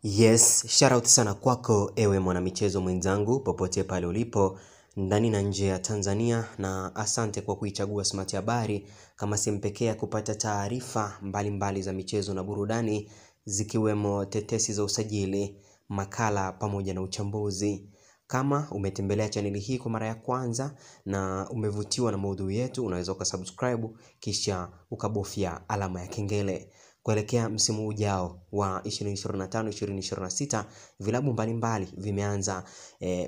Yes, shout out sana kwako ewe mwanamichezo mwenzangu popote pale ulipo ndani na nje ya Tanzania, na asante kwa kuichagua Smart Habari kama sehemu pekee ya kupata taarifa mbalimbali za michezo na burudani, zikiwemo tetesi za usajili, makala pamoja na uchambuzi. Kama umetembelea chaneli hii kwa mara ya kwanza na umevutiwa na maudhui yetu, unaweza ukasubscribe kisha ukabofya alama ya kengele. Kuelekea msimu ujao wa 2025-2026, vilabu mbalimbali vimeanza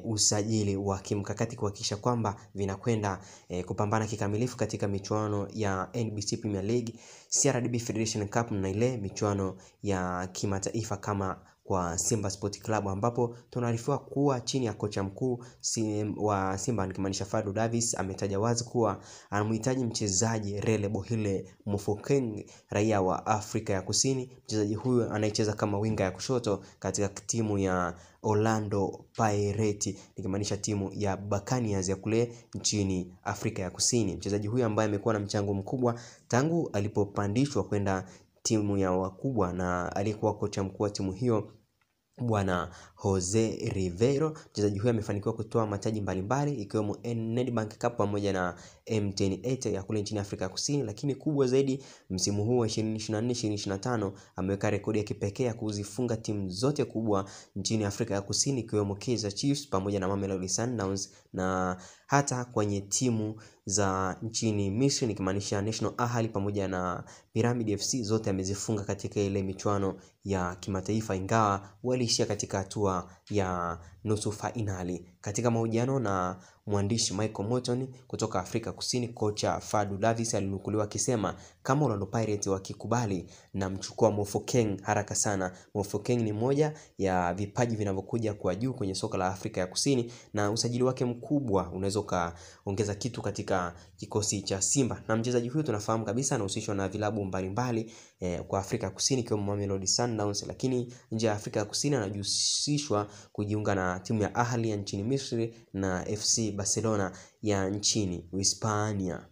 usajili wa kimkakati kuhakikisha kwamba vinakwenda kupambana kikamilifu katika michuano ya NBC Premier League, CRDB Federation Cup na ile michuano ya kimataifa kama kwa Simba Sport Club, ambapo tunaarifiwa kuwa chini ya kocha mkuu wa Simba nikimaanisha Fadlu Davis ametaja wazi kuwa anamhitaji mchezaji Rele Bohile Mofokeng, raia wa Afrika ya Kusini. Mchezaji huyu anayecheza kama winga ya kushoto katika timu ya Orlando Pirates nikimaanisha timu ya Buccaneers ya kule nchini Afrika ya Kusini. Mchezaji huyu ambaye amekuwa na mchango mkubwa tangu alipopandishwa kwenda timu ya wakubwa na aliyekuwa kocha mkuu wa timu hiyo Bwana Jose Rivero. Mchezaji huyu amefanikiwa kutoa mataji mbalimbali ikiwemo Nedbank Cup pamoja na M10 ya kule nchini Afrika ya Kusini, lakini kubwa zaidi msimu huu wa 2024-2025 ameweka rekodi ya kipekee ya kuzifunga timu zote kubwa nchini Afrika ya Kusini ikiwemo Kaizer Chiefs pamoja na Mamelodi Sundowns, na hata kwenye timu za nchini Misri nikimaanisha National Ahli pamoja na Pyramid FC zote amezifunga katika ile michuano ya kimataifa, ingawa waliishia katika hatua ya nusu finali. Katika mahojiano na mwandishi Michael Morton kutoka Afrika Kusini, kocha Fadlu Davis alinukuliwa akisema kama Orlando Pirates wakikubali na mchukua Mofokeng haraka sana. Mofokeng ni moja ya vipaji vinavyokuja kwa juu kwenye soka la Afrika ya Kusini, na usajili wake mkubwa unaweza kaongeza kitu katika kikosi cha Simba. Na mchezaji huyu tunafahamu kabisa anahusishwa na vilabu mbalimbali kwa Afrika ya Kusini ikiwemo Mamelodi Sundowns, lakini nje ya Afrika ya Kusini anajihusishwa kujiunga na timu ya Ahli ya nchini Misri na FC Barcelona ya nchini Hispania.